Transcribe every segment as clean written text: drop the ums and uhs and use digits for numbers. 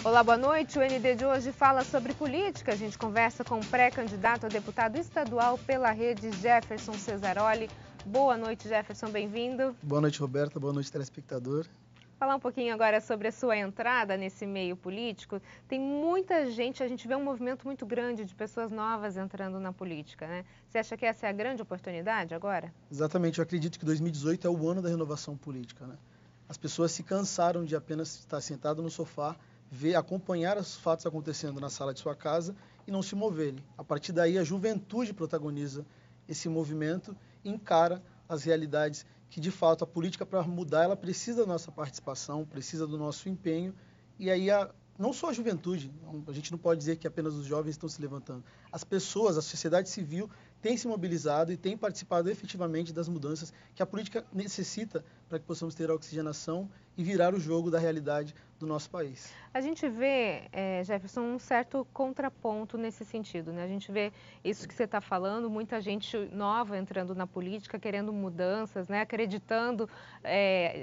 Olá, boa noite. O ND de hoje fala sobre política. A gente conversa com o pré-candidato a deputado estadual pela rede, Jefferson Cesaroli. Boa noite, Jefferson, bem-vindo. Boa noite, Roberta. Boa noite, telespectador. Falar um pouquinho agora sobre a sua entrada nesse meio político. Tem muita gente, a gente vê um movimento muito grande de pessoas novas entrando na política, né? Você acha que essa é a grande oportunidade agora? Exatamente, eu acredito que 2018 é o ano da renovação política, né? As pessoas se cansaram de apenas estar sentado no sofá, acompanhar os fatos acontecendo na sala de sua casa e não se moverem. A partir daí, a juventude protagoniza esse movimento e encara as realidades que, de fato, a política, para mudar, ela precisa da nossa participação, precisa do nosso empenho, e aí não só a juventude, a gente não pode dizer que apenas os jovens estão se levantando. As pessoas, a sociedade civil tem se mobilizado e tem participado efetivamente das mudanças que a política necessita para que possamos ter a oxigenação e virar o jogo da realidade do nosso país. A gente vê, Jefferson, um certo contraponto nesse sentido, né? A gente vê isso que você está falando, muita gente nova entrando na política, querendo mudanças, né? Acreditando,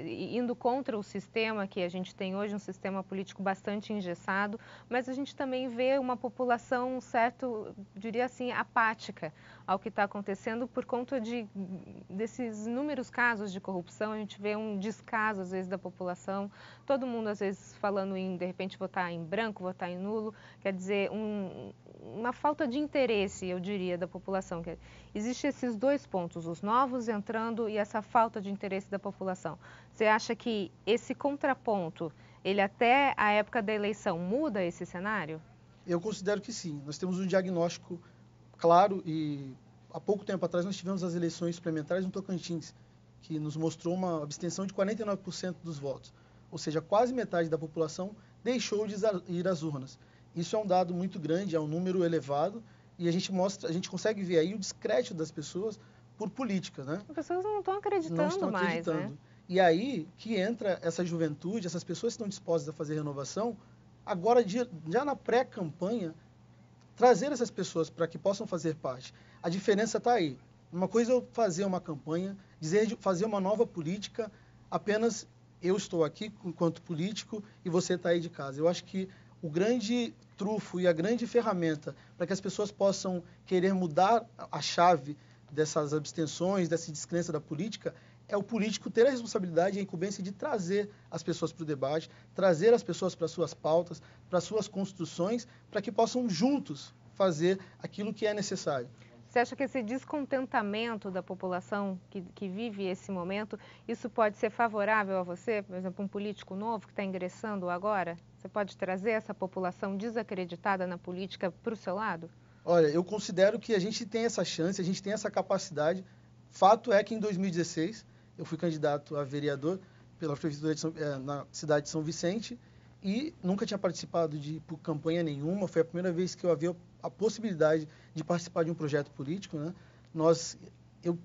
indo contra o sistema que a gente tem hoje, um sistema político bastante engessado, mas a gente também vê uma população, certo, diria assim, apática ao que está acontecendo por conta desses inúmeros casos de corrupção. A gente vê um descaso, às vezes, da população, todo mundo, às vezes, falando em, de repente, votar em branco, votar em nulo, quer dizer, uma falta de interesse, eu diria, da população. Existem esses dois pontos, os novos entrando e essa falta de interesse da população. Você acha que esse contraponto, ele até a época da eleição muda esse cenário? Eu considero que sim. Nós temos um diagnóstico claro e há pouco tempo atrás nós tivemos as eleições suplementares no Tocantins, que nos mostrou uma abstenção de 49% dos votos. Ou seja, quase metade da população deixou de ir às urnas. Isso é um dado muito grande, é um número elevado, e a gente consegue ver aí o descrédito das pessoas por política, né? As pessoas não estão Não acreditando estão mais, né? acreditando. E aí que entra essa juventude, essas pessoas que estão dispostas a fazer renovação, agora já na pré-campanha, trazer essas pessoas para que possam fazer parte. A diferença está aí. Uma coisa é eu fazer uma campanha, fazer uma nova política, apenas eu estou aqui enquanto político e você está aí de casa. Eu acho que o grande trunfo e a grande ferramenta para que as pessoas possam querer mudar a chave dessas abstenções, dessa descrença da política, é o político ter a responsabilidade e a incumbência de trazer as pessoas para o debate, trazer as pessoas para suas pautas, para suas construções, para que possam juntos fazer aquilo que é necessário. Você acha que esse descontentamento da população que vive esse momento, isso pode ser favorável a você? Por exemplo, um político novo que está ingressando agora? Você pode trazer essa população desacreditada na política para o seu lado? Olha, eu considero que a gente tem essa chance, a gente tem essa capacidade. Fato é que em 2016 eu fui candidato a vereador pela prefeitura na cidade de São Vicente e nunca tinha participado de campanha nenhuma. Foi a primeira vez que eu havia a possibilidade de participar de um projeto político, né? Eu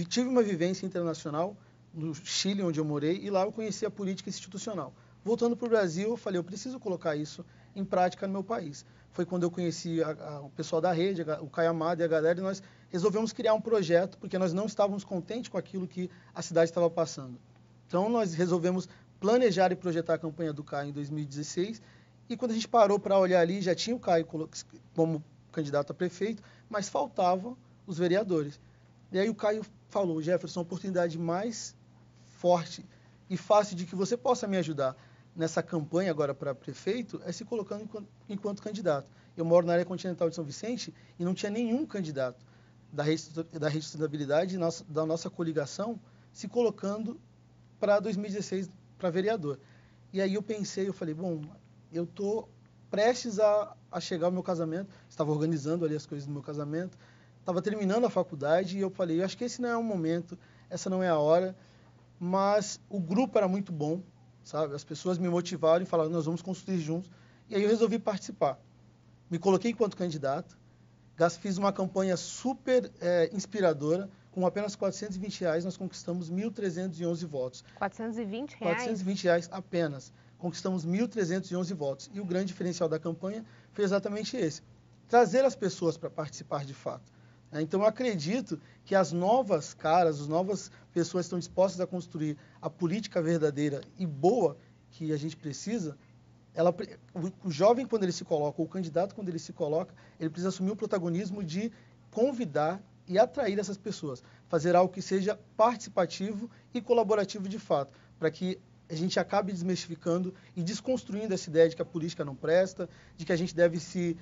tive uma vivência internacional no Chile, onde eu morei, e lá eu conheci a política institucional. Voltando para o Brasil, eu falei, eu preciso colocar isso em prática no meu país. Foi quando eu conheci o pessoal da rede, o Caio Amado e a galera, e nós resolvemos criar um projeto, porque nós não estávamos contentes com aquilo que a cidade estava passando. Então, nós resolvemos planejar e projetar a campanha do Caio em 2016, e quando a gente parou para olhar ali, já tinha o Caio como candidato a prefeito, mas faltavam os vereadores. E aí o Caio falou, Jefferson, a oportunidade mais forte e fácil de que você possa me ajudar nessa campanha agora para prefeito é se colocando enquanto candidato. Eu moro na área continental de São Vicente e não tinha nenhum candidato da Rede Sustentabilidade, da nossa coligação, se colocando para 2016 para vereador. E aí eu pensei, eu falei, bom, eu estou prestes a chegar ao meu casamento, estava organizando ali as coisas do meu casamento, estava terminando a faculdade e eu falei, eu acho que esse não é o momento, essa não é a hora, mas o grupo era muito bom, sabe? As pessoas me motivaram e falaram, nós vamos construir juntos. E aí eu resolvi participar. Me coloquei enquanto candidato, fiz uma campanha super inspiradora, com apenas R$ 420 nós conquistamos 1.311 votos. R$ 420? R$ 420 apenas. Conquistamos 1.311 votos. E o grande diferencial da campanha foi exatamente esse, trazer as pessoas para participar de fato. Então, eu acredito que as novas caras, as novas pessoas que estão dispostas a construir a política verdadeira e boa que a gente precisa, o jovem, quando ele se coloca, ou o candidato, quando ele se coloca, ele precisa assumir o protagonismo de convidar e atrair essas pessoas, fazer algo que seja participativo e colaborativo de fato, para que a gente acabe desmistificando e desconstruindo essa ideia de que a política não presta, de que a gente deve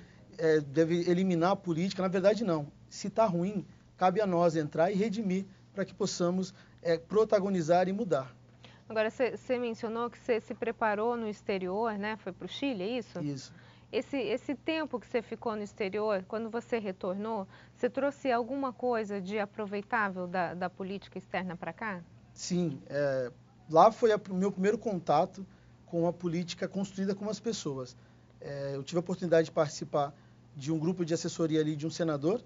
eliminar a política. Na verdade, não. Se está ruim, cabe a nós entrar e redimir para que possamos protagonizar e mudar. Agora, você mencionou que você se preparou no exterior, né? Foi para o Chile, é isso? Isso. Esse tempo que você ficou no exterior, quando você retornou, você trouxe alguma coisa de aproveitável da política externa para cá? Sim. Lá foi o meu primeiro contato com a política construída com as pessoas. Eu tive a oportunidade de participar de um grupo de assessoria ali de um senador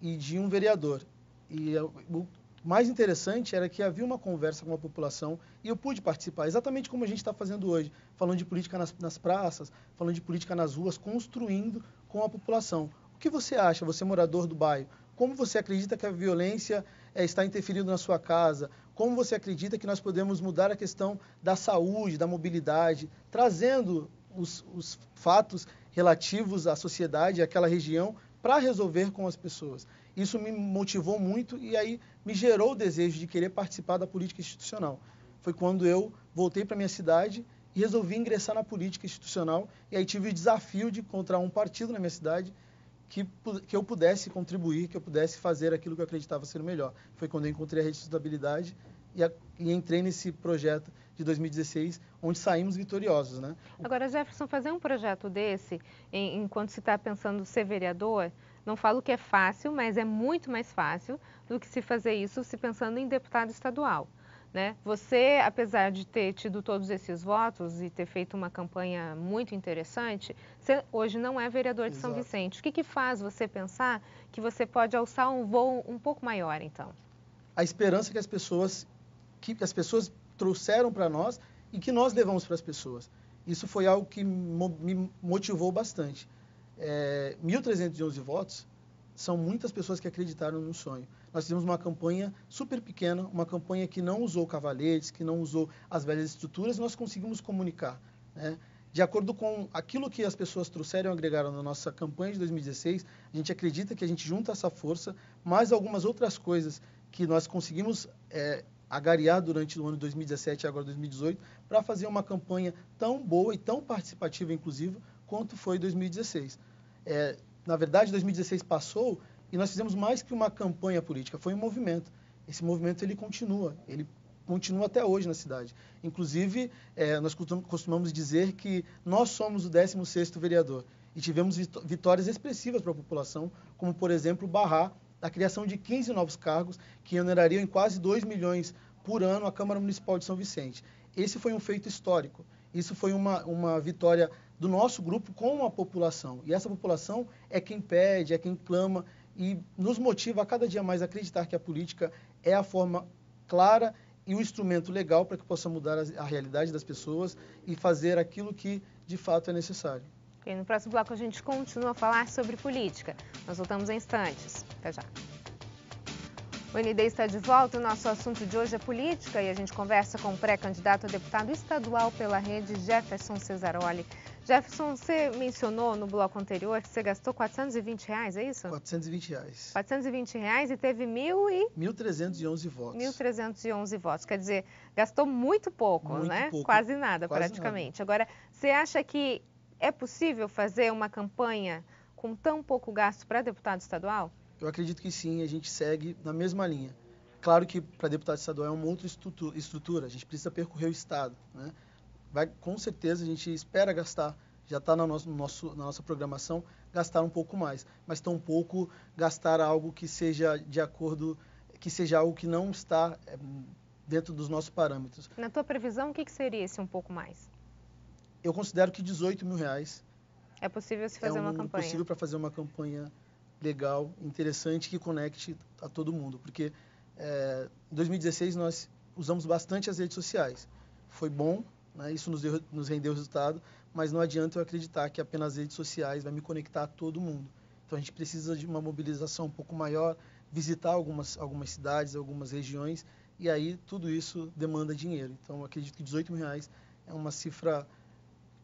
e de um vereador. E o mais interessante era que havia uma conversa com a população e eu pude participar, exatamente como a gente está fazendo hoje, falando de política nas praças, falando de política nas ruas, construindo com a população. O que você acha, você morador do bairro? Como você acredita que a violência está interferindo na sua casa? Como você acredita que nós podemos mudar a questão da saúde, da mobilidade, trazendo os fatos relativos à sociedade, àquela região, para resolver com as pessoas? Isso me motivou muito e aí me gerou o desejo de querer participar da política institucional. Foi quando eu voltei para minha cidade e resolvi ingressar na política institucional e aí tive o desafio de encontrar um partido na minha cidade que eu pudesse contribuir, que eu pudesse fazer aquilo que eu acreditava ser o melhor. Foi quando eu encontrei a Rede de Sustentabilidade e entrei nesse projeto de 2016, onde saímos vitoriosos, né? Agora, Jefferson, fazer um projeto desse, enquanto se está pensando ser vereador, não falo que é fácil, mas é muito mais fácil do que se fazer isso se pensando em deputado estadual, né? Você, apesar de ter tido todos esses votos e ter feito uma campanha muito interessante, você hoje não é vereador de São Vicente. O que faz você pensar que você pode alçar um voo um pouco maior, então? A esperança que as pessoas trouxeram para nós e que nós levamos para as pessoas. Isso foi algo que me motivou bastante. 1.311 votos são muitas pessoas que acreditaram no sonho. Nós fizemos uma campanha super pequena, uma campanha que não usou cavaletes, que não usou as velhas estruturas, nós conseguimos comunicar, né? De acordo com aquilo que as pessoas trouxeram e agregaram na nossa campanha de 2016, a gente acredita que a gente junta essa força, mais algumas outras coisas que nós conseguimos agariar durante o ano de 2017 e agora 2018, para fazer uma campanha tão boa e tão participativa, inclusive, quanto foi 2016. Na verdade, 2016 passou e nós fizemos mais que uma campanha política, foi um movimento. Esse movimento ele continua até hoje na cidade. Inclusive, nós costumamos dizer que nós somos o 16º vereador e tivemos vitórias expressivas para a população, como, por exemplo, barrar a criação de 15 novos cargos que onerariam em quase 2 milhões por ano a Câmara Municipal de São Vicente. Esse foi um feito histórico. Isso foi uma vitória do nosso grupo com a população. E essa população é quem pede, é quem clama e nos motiva a cada dia mais a acreditar que a política é a forma clara e o instrumento legal para que possa mudar a realidade das pessoas e fazer aquilo que de fato é necessário. E no próximo bloco a gente continua a falar sobre política. Nós voltamos em instantes. Até já. O ND está de volta. O nosso assunto de hoje é política e a gente conversa com o pré-candidato a deputado estadual pela rede, Jefferson Cesaroli. Jefferson, você mencionou no bloco anterior que você gastou R$420, é isso? R$420. R$420 e teve 1.311 votos. 1.311 votos. Quer dizer, gastou muito pouco, né? Pouco. Quase nada, Quase praticamente. Nada. Agora, você acha que é possível fazer uma campanha com tão pouco gasto para deputado estadual? Eu acredito que sim, a gente segue na mesma linha. Claro que para deputado estadual é uma outra estrutura, a gente precisa percorrer o estado, né? Com certeza a gente espera gastar, já está na nossa programação, gastar um pouco mais, mas tampouco gastar algo que seja de acordo, que seja algo que não está dentro dos nossos parâmetros. Na tua previsão, o que seria esse um pouco mais? Eu considero que R$18 mil é possível se fazer uma campanha. É possível para fazer uma campanha legal, interessante, que conecte a todo mundo. Porque em 2016 nós usamos bastante as redes sociais. Foi bom, né? Isso nos rendeu resultado, mas não adianta eu acreditar que apenas as redes sociais vai me conectar a todo mundo. Então a gente precisa de uma mobilização um pouco maior, visitar algumas cidades, algumas regiões, e aí tudo isso demanda dinheiro. Então eu acredito que R$18 mil é uma cifra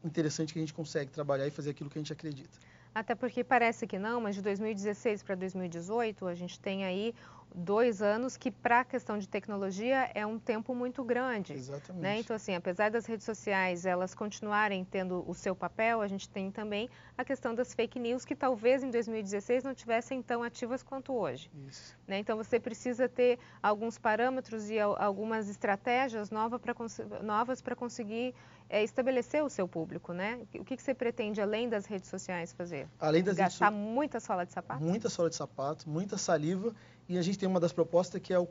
interessante que a gente consegue trabalhar e fazer aquilo que a gente acredita. Até porque parece que não, mas de 2016 para 2018 a gente tem aí 2 anos que para a questão de tecnologia é um tempo muito grande. Exatamente. Né? Então, assim, apesar das redes sociais elas continuarem tendo o seu papel, a gente tem também a questão das fake news que talvez em 2016 não tivessem tão ativas quanto hoje. Isso. Né? Então, você precisa ter alguns parâmetros e algumas estratégias novas para conseguir estabelecer o seu público, né? O que você pretende, além das redes sociais, fazer? Além das Gastar muita sola de sapato? Muita sola de sapato, muita saliva, e a gente tem uma das propostas que é o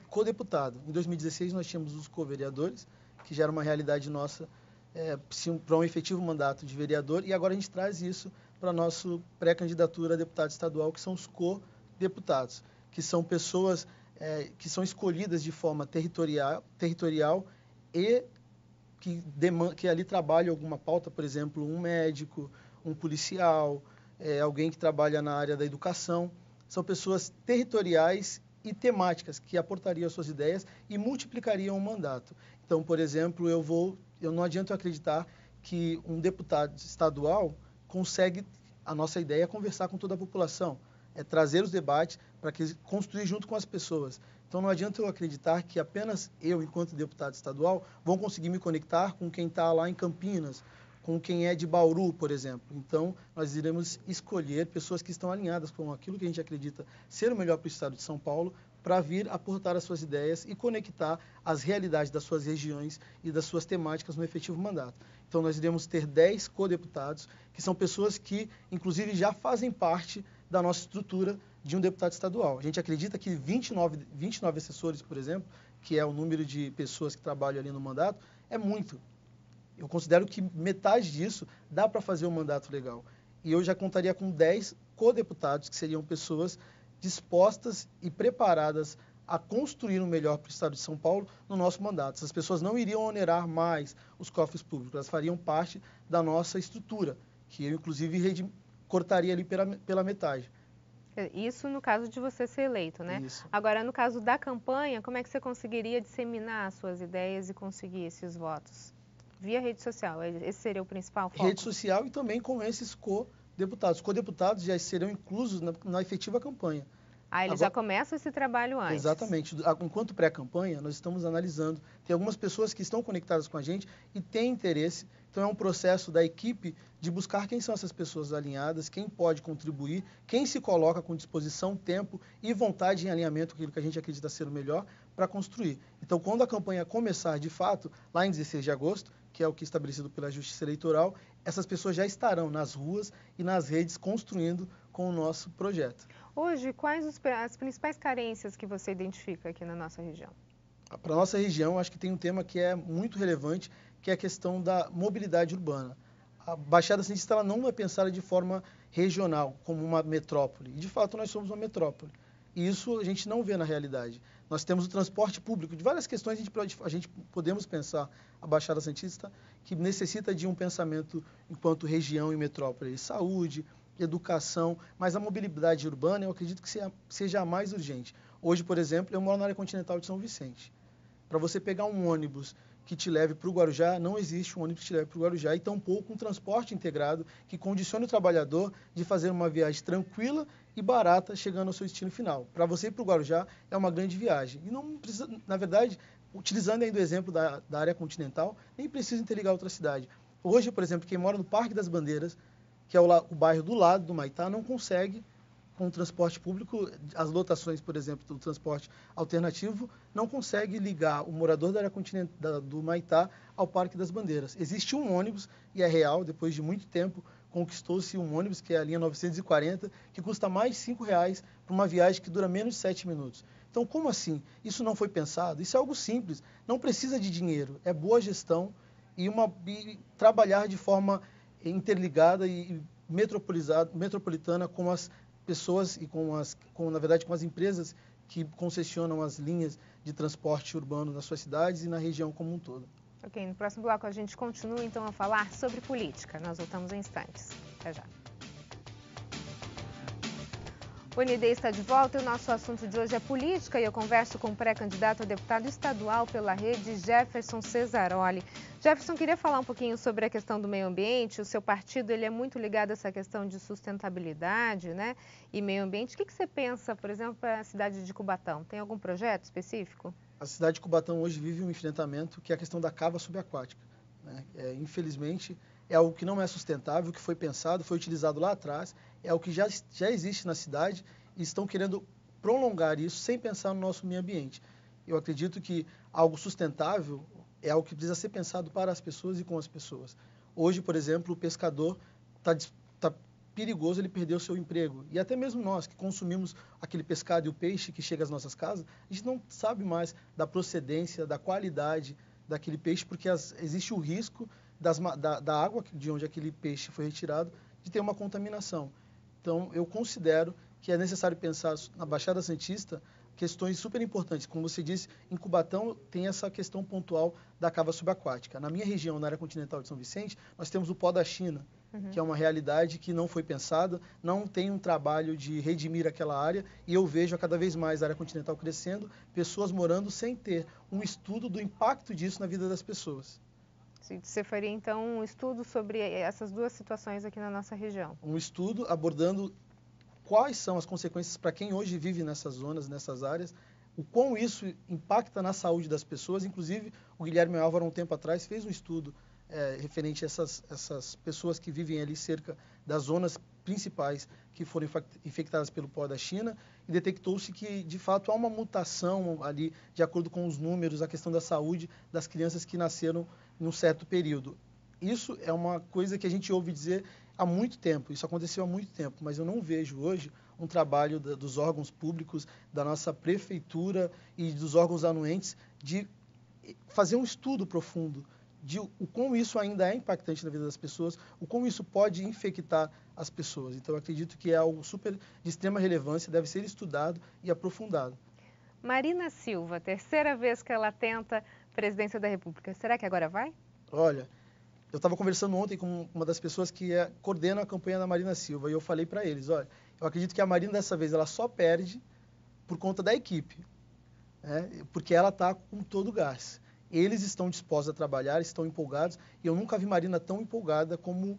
co-deputado. Em 2016 nós tínhamos os co-vereadores, que já era uma realidade nossa para um efetivo mandato de vereador, e agora a gente traz isso para a nossa pré-candidatura a deputado estadual, que são os co-deputados, que são pessoas que são escolhidas de forma territorial e que ali trabalham alguma pauta, por exemplo, um médico, um policial, alguém que trabalha na área da educação. São pessoas territoriais e temáticas que aportariam suas ideias e multiplicariam o mandato. Então, por exemplo, eu não adianta eu acreditar que um deputado estadual consegue, a nossa ideia é conversar com toda a população, é trazer os debates para construir junto com as pessoas. Então, não adianta eu acreditar que apenas eu, enquanto deputado estadual, vou conseguir me conectar com quem está lá em Campinas, com quem é de Bauru, por exemplo. Então, nós iremos escolher pessoas que estão alinhadas com aquilo que a gente acredita ser o melhor para o estado de São Paulo, para vir aportar as suas ideias e conectar as realidades das suas regiões e das suas temáticas no efetivo mandato. Então, nós iremos ter 10 co-deputados, que são pessoas que, inclusive, já fazem parte da nossa estrutura de um deputado estadual. A gente acredita que 29 assessores, por exemplo, que é o número de pessoas que trabalham ali no mandato, é muito. Eu considero que metade disso dá para fazer um mandato legal. E eu já contaria com 10 co-deputados, que seriam pessoas dispostas e preparadas a construir o melhor para o estado de São Paulo no nosso mandato. Essas pessoas não iriam onerar mais os cofres públicos, elas fariam parte da nossa estrutura, que eu, inclusive, cortaria ali pela metade. Isso no caso de você ser eleito, né? Isso. Agora, no caso da campanha, como é que você conseguiria disseminar as suas ideias e conseguir esses votos? Via rede social, esse seria o principal foco? Rede social e também com esses co-deputados. Os co-deputados já serão inclusos na efetiva campanha. Eles já começam esse trabalho antes. Exatamente. Enquanto pré-campanha, nós estamos analisando. Tem algumas pessoas que estão conectadas com a gente e têm interesse. Então, é um processo da equipe de buscar quem são essas pessoas alinhadas, quem pode contribuir, quem se coloca com disposição, tempo e vontade em alinhamento com aquilo que a gente acredita ser o melhor para construir. Então, quando a campanha começar de fato, lá em 16 de agosto, que é o que é estabelecido pela Justiça Eleitoral, essas pessoas já estarão nas ruas e nas redes construindo com o nosso projeto. Hoje, quais as principais carências que você identifica aqui na nossa região? Para a nossa região, acho que tem um tema que é muito relevante, que é a questão da mobilidade urbana. A Baixada Santista ela não é pensada de forma regional, como uma metrópole. E, de fato, nós somos uma metrópole. E isso a gente não vê na realidade. Nós temos o transporte público. De várias questões, a gente podemos pensar a Baixada Santista, que necessita de um pensamento enquanto região e metrópole. Saúde, educação, mas a mobilidade urbana eu acredito que seja a mais urgente. Hoje, por exemplo, eu moro na área continental de São Vicente. Para você pegar um ônibus que te leve para o Guarujá, não existe um ônibus que te leve para o Guarujá, e tampouco um transporte integrado que condicione o trabalhador de fazer uma viagem tranquila e barata chegando ao seu destino final. Para você ir para o Guarujá é uma grande viagem. E não precisa, na verdade, utilizando ainda o exemplo da área continental, nem precisa interligar outra cidade. Hoje, por exemplo, quem mora no Parque das Bandeiras, que é o bairro do lado do Maitá, não consegue, com o transporte público, as lotações, por exemplo, do transporte alternativo, não consegue ligar o morador da área continental do Maitá ao Parque das Bandeiras. Existe um ônibus, e é real, depois de muito tempo, conquistou-se um ônibus, que é a linha 940, que custa mais de R$5 para uma viagem que dura menos de 7 minutos. Então, como assim? Isso não foi pensado? Isso é algo simples, não precisa de dinheiro, é boa gestão e trabalhar de forma interligada e metropolitana com as pessoas e na verdade, com as empresas que concessionam as linhas de transporte urbano nas suas cidades e na região como um todo. Ok, no próximo bloco a gente continua então a falar sobre política. Nós voltamos em instantes. Até já. O ND está de volta e o nosso assunto de hoje é política e eu converso com o pré-candidato a deputado estadual pela rede, Jefferson Cesaroli. Jefferson, queria falar um pouquinho sobre a questão do meio ambiente. O seu partido ele é muito ligado a essa questão de sustentabilidade, né, e meio ambiente. O que você pensa, por exemplo, para a cidade de Cubatão? Tem algum projeto específico? A cidade de Cubatão hoje vive um enfrentamento que é a questão da cava subaquática, né? Infelizmente, é algo que não é sustentável, que foi pensado, foi utilizado lá atrás, é algo que já existe na cidade e estão querendo prolongar isso sem pensar no nosso meio ambiente. Eu acredito que algo sustentável é algo que precisa ser pensado para as pessoas e com as pessoas. Hoje, por exemplo, o pescador está perigoso ele perder o seu emprego. E até mesmo nós, que consumimos aquele pescado e o peixe que chega às nossas casas, a gente não sabe mais da procedência, da qualidade daquele peixe, porque existe o risco da água de onde aquele peixe foi retirado de ter uma contaminação. Então, eu considero que é necessário pensar na Baixada Santista questões super importantes. Como você disse, em Cubatão tem essa questão pontual da cava subaquática. Na minha região, na área continental de São Vicente, nós temos o pó da China, que é uma realidade que não foi pensada, não tem um trabalho de redimir aquela área, e eu vejo a cada vez mais a área continental crescendo, pessoas morando sem ter um estudo do impacto disso na vida das pessoas. Você faria, então, um estudo sobre essas duas situações aqui na nossa região? Um estudo abordando quais são as consequências para quem hoje vive nessas zonas, nessas áreas, o quão isso impacta na saúde das pessoas. Inclusive, o Guilherme Álvaro, um tempo atrás, fez um estudo referente a essas pessoas que vivem ali cerca das zonas principais que foram infectadas pelo pó da China, e detectou-se que, de fato, há uma mutação ali, de acordo com os números, a questão da saúde das crianças que nasceram em um certo período. Isso é uma coisa que a gente ouve dizer há muito tempo, isso aconteceu há muito tempo, mas eu não vejo hoje um trabalho dos órgãos públicos, da nossa prefeitura e dos órgãos anuentes de fazer um estudo profundo de o como isso ainda é impactante na vida das pessoas, o como isso pode infectar as pessoas. Então, eu acredito que é algo super de extrema relevância, deve ser estudado e aprofundado. Marina Silva, terceira vez que ela tenta presidência da República. Será que agora vai? Olha, eu estava conversando ontem com uma das pessoas que coordena a campanha da Marina Silva, e eu falei para eles, olha, eu acredito que a Marina dessa vez ela só perde por conta da equipe, né? Porque ela está com todo o gás. Eles estão dispostos a trabalhar, estão empolgados, e eu nunca vi Marina tão empolgada como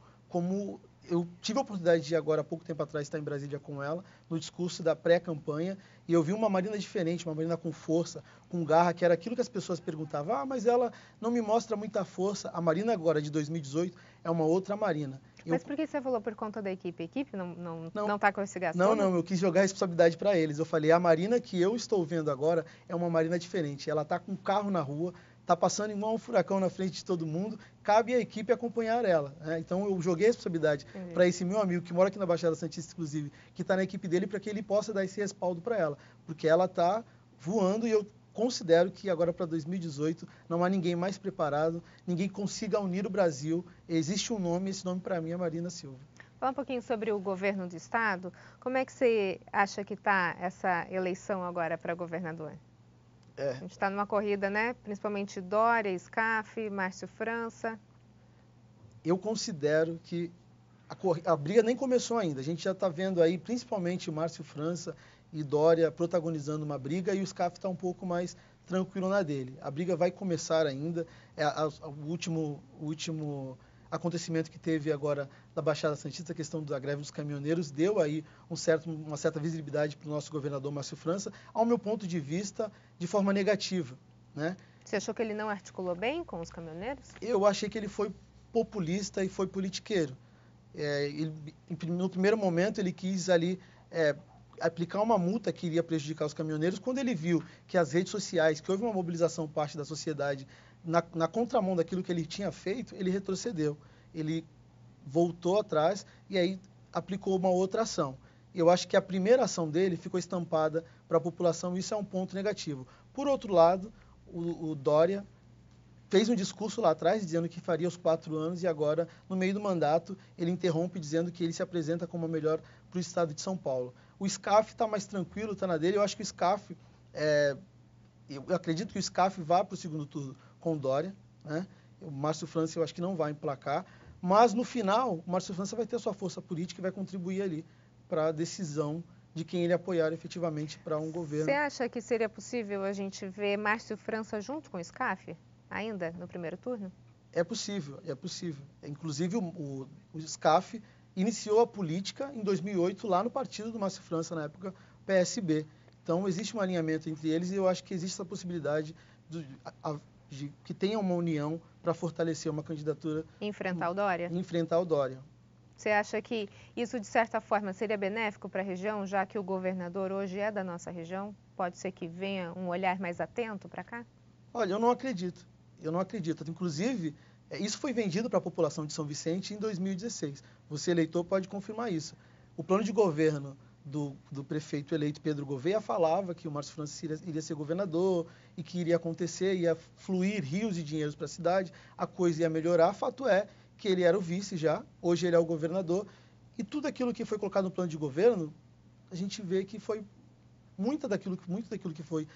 eu tive a oportunidade de, agora, há pouco tempo atrás, estar em Brasília com ela, no discurso da pré-campanha, e eu vi uma Marina diferente, uma Marina com força, com garra, que era aquilo que as pessoas perguntavam, mas ela não me mostra muita força. A Marina agora, de 2018, é uma outra Marina. Mas por que você falou por conta da equipe? A equipe não está com esse gasto? Não, eu quis jogar a responsabilidade para eles. Eu falei, a Marina que eu estou vendo agora é uma Marina diferente. Ela está com um carro na rua, está passando igual um furacão na frente de todo mundo, cabe à equipe acompanhar ela, né? Então, eu joguei a responsabilidade para esse meu amigo, que mora aqui na Baixada Santista, inclusive, que está na equipe dele, para que ele possa dar esse respaldo para ela, porque ela está voando e eu considero que agora para 2018 não há ninguém mais preparado, ninguém consiga unir o Brasil. Existe um nome, esse nome para mim é Marina Silva. Fala um pouquinho sobre o governo do estado. Como é que você acha que está essa eleição agora para governador? A gente está numa corrida, né? Principalmente Dória, SCAF, Márcio França. Eu considero que a briga nem começou ainda. A gente já está vendo aí, principalmente, Márcio França e Dória protagonizando uma briga, e o SCAF está um pouco mais tranquilo na dele. A briga vai começar ainda. O último acontecimento que teve agora na Baixada Santista, a questão da greve dos caminhoneiros, deu aí uma certa visibilidade para o nosso governador Márcio França, ao meu ponto de vista, de forma negativa, né? Você achou que ele não articulou bem com os caminhoneiros? Eu achei que ele foi populista e foi politiqueiro. No primeiro momento, ele quis ali aplicar uma multa que iria prejudicar os caminhoneiros. Quando ele viu que as redes sociais, que houve uma mobilização parte da sociedade na contramão daquilo que ele tinha feito, ele retrocedeu. Ele voltou atrás e aí aplicou uma outra ação. Eu acho que a primeira ação dele ficou estampada para a população, e isso é um ponto negativo. Por outro lado, o Dória fez um discurso lá atrás dizendo que faria os 4 anos, e agora, no meio do mandato, ele interrompe dizendo que ele se apresenta como a melhor para o estado de São Paulo. O SCAF está mais tranquilo, está na dele. Eu acho que o SCAF, eu acredito que o SCAF vá para o segundo turno com o Dória, né? O Márcio França eu acho que não vai emplacar, mas no final o Márcio França vai ter a sua força política e vai contribuir ali para a decisão de quem ele apoiar efetivamente para um governo. Você acha que seria possível a gente ver Márcio França junto com o SCAF, ainda no primeiro turno? É possível, é possível. Inclusive, o SCAF iniciou a política em 2008 lá no partido do Márcio França, na época, PSB. Então, existe um alinhamento entre eles e eu acho que existe essa possibilidade de que tenha uma união para fortalecer uma candidatura. Enfrentar o Dória? Enfrentar o Dória. Você acha que isso, de certa forma, seria benéfico para a região, já que o governador hoje é da nossa região? Pode ser que venha um olhar mais atento para cá? Olha, eu não acredito. Eu não acredito. Inclusive, isso foi vendido para a população de São Vicente em 2016. Você, eleitor, pode confirmar isso. O plano de governo do prefeito eleito Pedro Gouveia falava que o Márcio França iria ser governador e que iria acontecer, ia fluir rios de dinheiros para a cidade, a coisa ia melhorar. Fato é que ele era o vice já, hoje ele é o governador, e tudo aquilo que foi colocado no plano de governo, a gente vê que foi muito daquilo que foi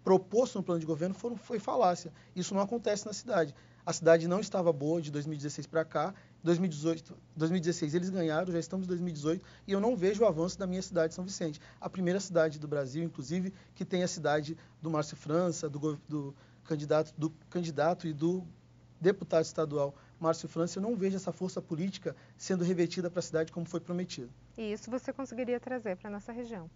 proposto no plano de governo foi falácia. Isso não acontece na cidade. A cidade não estava boa de 2016 para cá. 2016 eles ganharam, já estamos em 2018, e eu não vejo o avanço da minha cidade, São Vicente. A primeira cidade do Brasil, inclusive, que tem a cidade do Márcio França, do candidato e do deputado estadual Márcio França. Eu não vejo essa força política sendo revertida para a cidade como foi prometido. E isso você conseguiria trazer para a nossa região?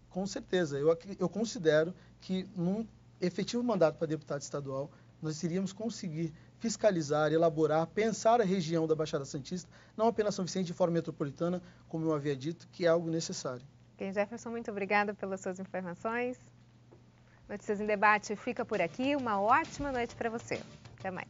Com certeza. Eu considero que num efetivo mandato para deputado estadual, nós iríamos conseguir fiscalizar, elaborar, pensar a região da Baixada Santista, não apenas São Vicente de forma metropolitana, como eu havia dito, que é algo necessário. Jefferson, muito obrigada pelas suas informações. Notícias em Debate fica por aqui. Uma ótima noite para você. Até mais.